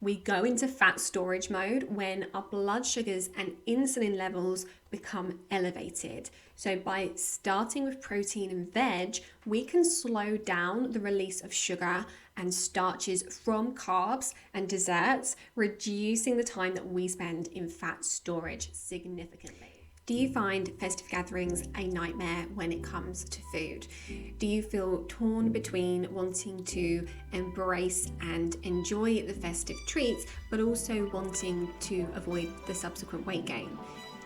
We go into fat storage mode when our blood sugars and insulin levels become elevated. So by starting with protein and veg, we can slow down the release of sugar and starches from carbs and desserts, reducing the time that we spend in fat storage significantly. Do you find festive gatherings a nightmare when it comes to food? Do you feel torn between wanting to embrace and enjoy the festive treats, but also wanting to avoid the subsequent weight gain?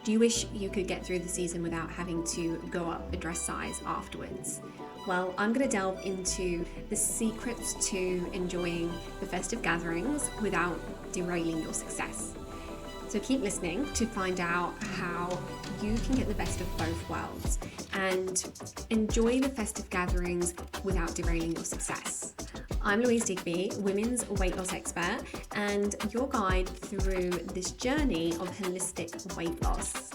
Do you wish you could get through the season without having to go up a dress size afterwards? Well, I'm going to delve into the secrets to enjoying the festive gatherings without derailing your success. So keep listening to find out how you can get the best of both worlds and enjoy the festive gatherings without derailing your success. I'm Louse Digby, women's weight loss expert, and your guide through this journey of holistic weight loss.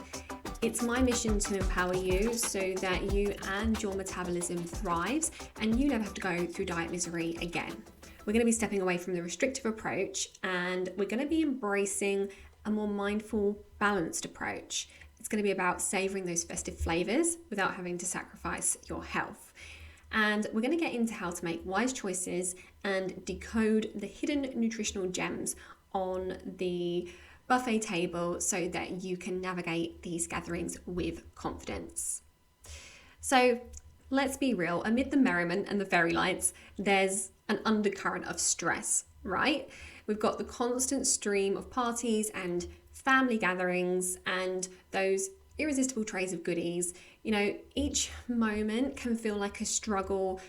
It's my mission to empower you so that you and your metabolism thrives and you never have to go through diet misery again. We're going to be stepping away from the restrictive approach and we're going to be embracing a more mindful, balanced approach. It's going to be about savouring those festive flavours without having to sacrifice your health. And we're going to get into how to make wise choices and decode the hidden nutritional gems on the buffet table so that you can navigate these gatherings with confidence. So let's be real, amid the merriment and the fairy lights, there's an undercurrent of stress, right? We've got the constant stream of parties and family gatherings and those irresistible trays of goodies. You know, each moment can feel like a struggle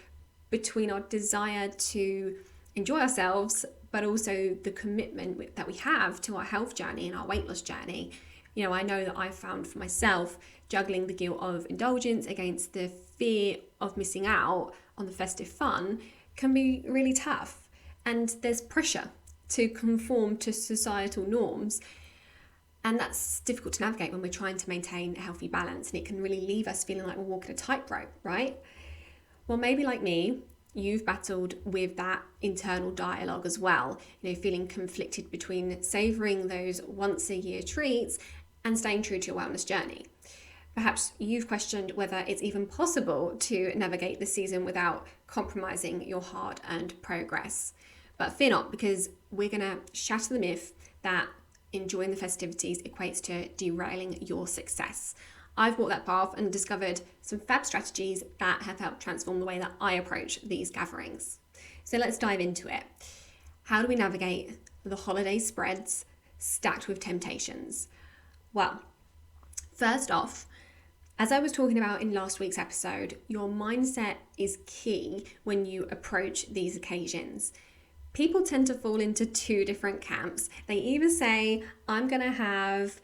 between our desire to enjoy ourselves, but also the commitment that we have to our health journey and our weight loss journey. You know, I know that I've found for myself juggling the guilt of indulgence against the fear of missing out on the festive fun can be really tough. And there's pressure to conform to societal norms. And that's difficult to navigate when we're trying to maintain a healthy balance, and it can really leave us feeling like we're walking a tightrope, right? Well, maybe like me, you've battled with that internal dialogue as well, you know, feeling conflicted between savouring those once a year treats and staying true to your wellness journey. Perhaps you've questioned whether it's even possible to navigate the season without compromising your hard-earned progress. But fear not, because we're going to shatter the myth that enjoying the festivities equates to derailing your success. I've walked that path and discovered some fab strategies that have helped transform the way that I approach these gatherings. So let's dive into it. How do we navigate the holiday spreads stacked with temptations? Well, first off, as I was talking about in last week's episode, your mindset is key when you approach these occasions. People tend to fall into two different camps. They either say, I'm going to have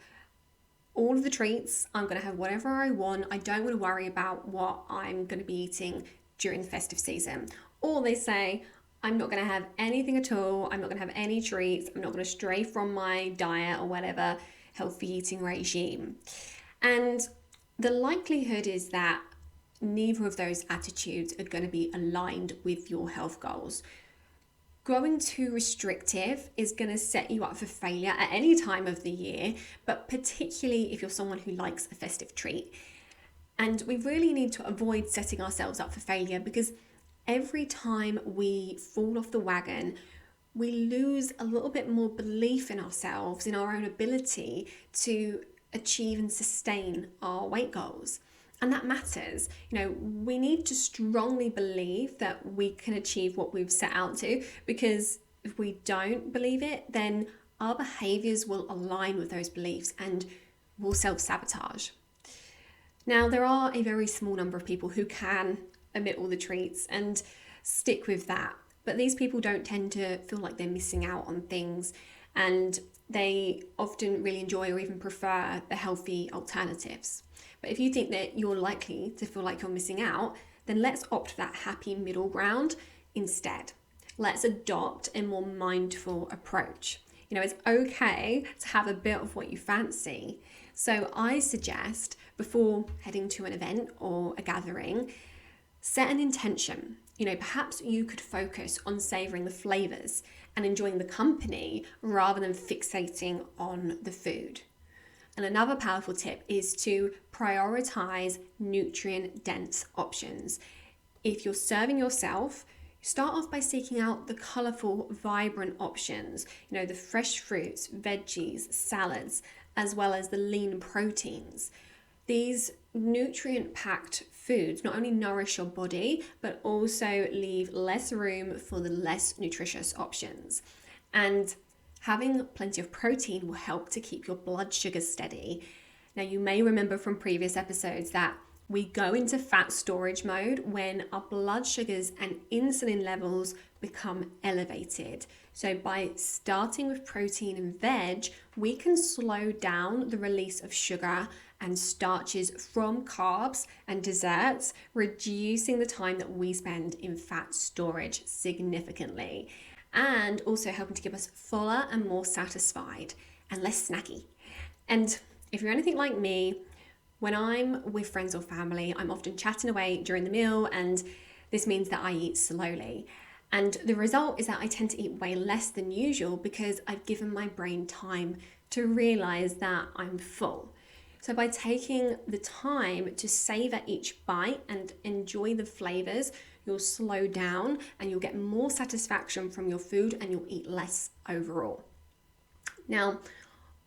all of the treats, I'm going to have whatever I want, I don't want to worry about what I'm going to be eating during the festive season. Or they say, I'm not going to have anything at all, I'm not going to have any treats, I'm not going to stray from my diet or whatever healthy eating regime. And the likelihood is that neither of those attitudes are going to be aligned with your health goals. Growing too restrictive is going to set you up for failure at any time of the year, but particularly if you're someone who likes a festive treat. And we really need to avoid setting ourselves up for failure, because every time we fall off the wagon, we lose a little bit more belief in ourselves, in our own ability to achieve and sustain our weight goals. And that matters. You know, we need to strongly believe that we can achieve what we've set out to, because if we don't believe it, then our behaviors will align with those beliefs and will self-sabotage. Now, there are a very small number of people who can omit all the treats and stick with that. But these people don't tend to feel like they're missing out on things, and they often really enjoy or even prefer the healthy alternatives. But if you think that you're likely to feel like you're missing out, then let's opt for that happy middle ground instead. Let's adopt a more mindful approach. You know, it's okay to have a bit of what you fancy. So I suggest, before heading to an event or a gathering, set an intention. Perhaps you could focus on savouring the flavours and enjoying the company rather than fixating on the food. And another powerful tip is to prioritise nutrient-dense options. If you're serving yourself, start off by seeking out the colourful, vibrant options, the fresh fruits, veggies, salads, as well as the lean proteins. These nutrient-packed foods not only nourish your body, but also leave less room for the less nutritious options. And having plenty of protein will help to keep your blood sugar steady. Now, you may remember from previous episodes that we go into fat storage mode when our blood sugars and insulin levels become elevated. So by starting with protein and veg, we can slow down the release of sugar and starches from carbs and desserts, reducing the time that we spend in fat storage significantly, and also helping to keep us fuller and more satisfied and less snacky. And if you're anything like me, when I'm with friends or family, I'm often chatting away during the meal, and this means that I eat slowly. And the result is that I tend to eat way less than usual because I've given my brain time to realize that I'm full. So by taking the time to savor each bite and enjoy the flavors, you'll slow down and you'll get more satisfaction from your food and you'll eat less overall. Now,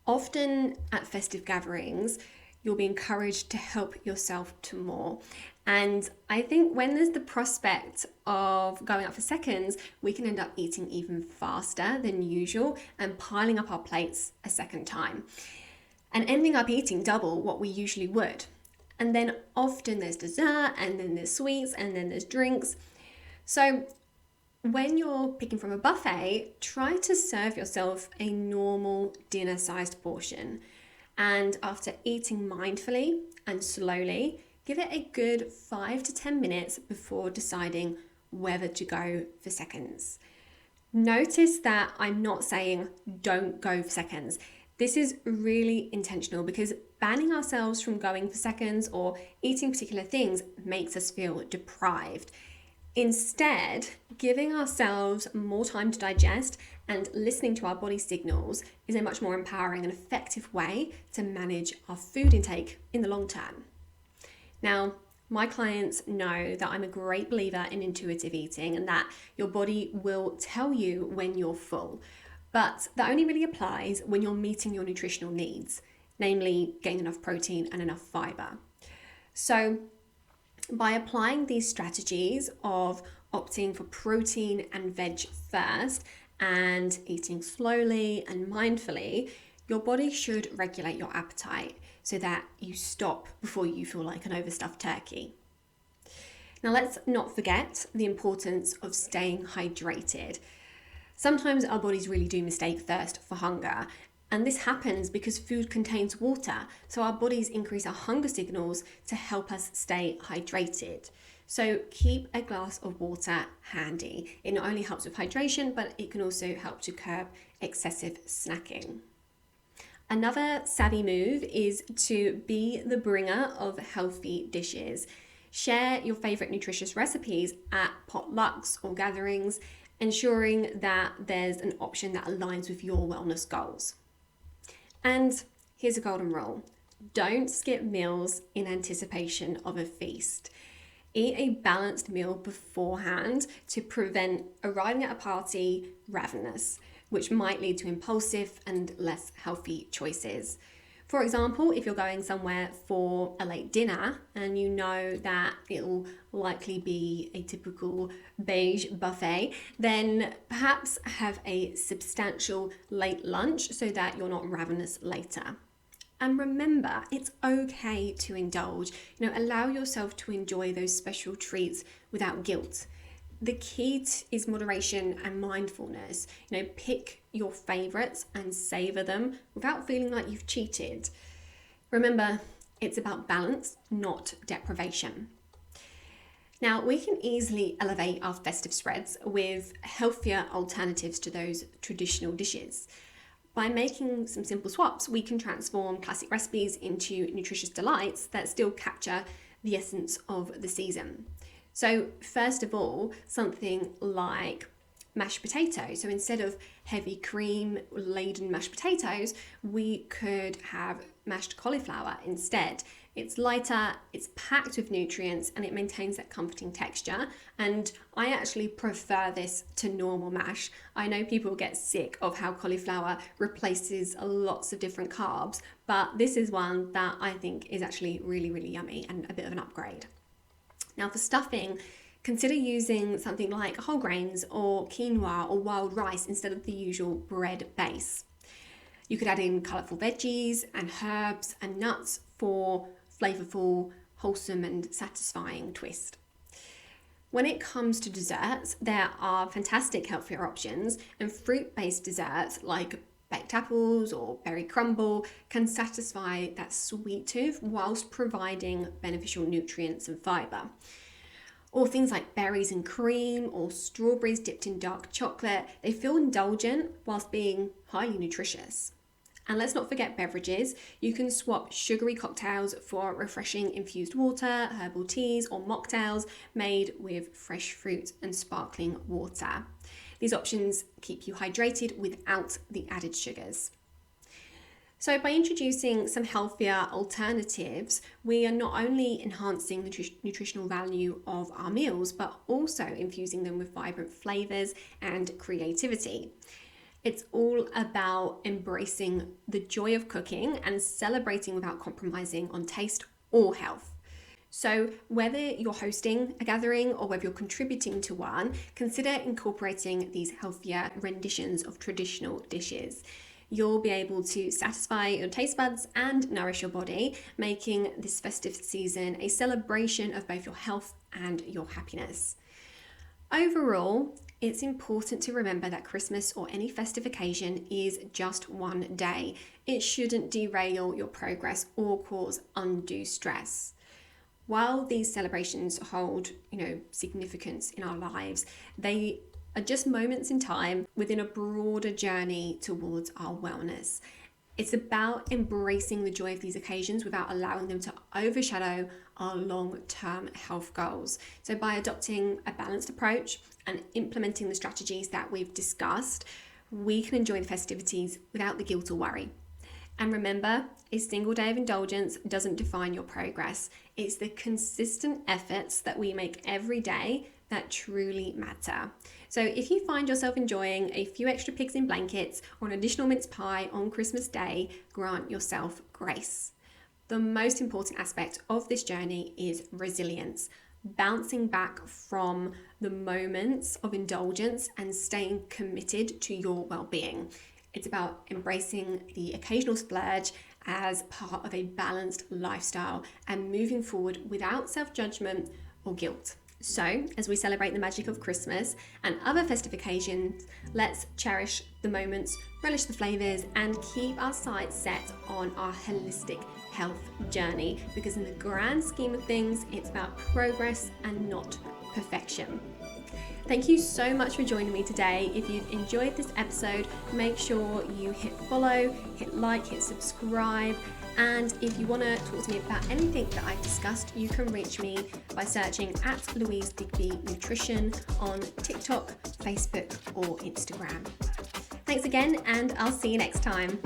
often at festive gatherings, you'll be encouraged to help yourself to more. And I think when there's the prospect of going up for seconds, we can end up eating even faster than usual and piling up our plates a second time and ending up eating double what we usually would. And then often there's dessert, and then there's sweets, and then there's drinks. So when you're picking from a buffet, try to serve yourself a normal dinner-sized portion. And after eating mindfully and slowly, give it a good 5 to 10 minutes before deciding whether to go for seconds. Notice that I'm not saying don't go for seconds. This is really intentional because banning ourselves from going for seconds or eating particular things makes us feel deprived. Instead, giving ourselves more time to digest and listening to our body signals is a much more empowering and effective way to manage our food intake in the long term. Now, my clients know that I'm a great believer in intuitive eating and that your body will tell you when you're full. But that only really applies when you're meeting your nutritional needs, namely getting enough protein and enough fiber. So by applying these strategies of opting for protein and veg first and eating slowly and mindfully, your body should regulate your appetite so that you stop before you feel like an overstuffed turkey. Now, let's not forget the importance of staying hydrated. Sometimes our bodies really do mistake thirst for hunger, and this happens because food contains water, so our bodies increase our hunger signals to help us stay hydrated. So keep a glass of water handy. It not only helps with hydration, but it can also help to curb excessive snacking. Another savvy move is to be the bringer of healthy dishes. Share your favorite nutritious recipes at potlucks or gatherings, ensuring that there's an option that aligns with your wellness goals. And here's a golden rule. Don't skip meals in anticipation of a feast. Eat a balanced meal beforehand to prevent arriving at a party ravenous, which might lead to impulsive and less healthy choices. For example, if you're going somewhere for a late dinner and you know that it'll likely be a typical beige buffet, then perhaps have a substantial late lunch so that you're not ravenous later. And remember, it's okay to indulge. Allow yourself to enjoy those special treats without guilt. The key is moderation and mindfulness. Pick your favorites and savor them without feeling like you've cheated. Remember, it's about balance, not deprivation. Now, we can easily elevate our festive spreads with healthier alternatives to those traditional dishes. By making some simple swaps, we can transform classic recipes into nutritious delights that still capture the essence of the season. So first of all, something like mashed potatoes. So instead of heavy cream laden mashed potatoes, we could have mashed cauliflower instead. It's lighter, it's packed with nutrients, and it maintains that comforting texture. And I actually prefer this to normal mash. I know people get sick of how cauliflower replaces lots of different carbs, but this is one that I think is actually really, really yummy and a bit of an upgrade. Now for stuffing, consider using something like whole grains or quinoa or wild rice instead of the usual bread base. You could add in colourful veggies and herbs and nuts for flavourful, wholesome and satisfying twist. When it comes to desserts, there are fantastic healthier options, and fruit-based desserts like baked apples or berry crumble can satisfy that sweet tooth whilst providing beneficial nutrients and fibre. Or things like berries and cream or strawberries dipped in dark chocolate, they feel indulgent whilst being highly nutritious. And let's not forget beverages. You can swap sugary cocktails for refreshing infused water, herbal teas, or mocktails made with fresh fruit and sparkling water. These options keep you hydrated without the added sugars. So by introducing some healthier alternatives, we are not only enhancing the nutritional value of our meals, but also infusing them with vibrant flavours and creativity. It's all about embracing the joy of cooking and celebrating without compromising on taste or health. So whether you're hosting a gathering or whether you're contributing to one, consider incorporating these healthier renditions of traditional dishes. You'll be able to satisfy your taste buds and nourish your body, making this festive season a celebration of both your health and your happiness. Overall, it's important to remember that Christmas or any festive occasion is just one day. It shouldn't derail your progress or cause undue stress. While these celebrations hold, significance in our lives, they are just moments in time within a broader journey towards our wellness. It's about embracing the joy of these occasions without allowing them to overshadow our long-term health goals. So by adopting a balanced approach and implementing the strategies that we've discussed, we can enjoy the festivities without the guilt or worry. And remember, a single day of indulgence doesn't define your progress. It's the consistent efforts that we make every day that truly matter. So if you find yourself enjoying a few extra pigs in blankets or an additional mince pie on Christmas Day, grant yourself grace. The most important aspect of this journey is resilience, bouncing back from the moments of indulgence and staying committed to your well-being. It's about embracing the occasional splurge as part of a balanced lifestyle and moving forward without self-judgment or guilt. So, as we celebrate the magic of Christmas and other festive occasions, let's cherish the moments, relish the flavours, and keep our sights set on our holistic health journey, because in the grand scheme of things, it's about progress and not perfection. Thank you so much for joining me today. If you've enjoyed this episode, make sure you hit follow, hit like, hit subscribe. And if you want to talk to me about anything that I've discussed, you can reach me by searching at Louse Digby Nutrition on TikTok, Facebook, or Instagram. Thanks again, and I'll see you next time.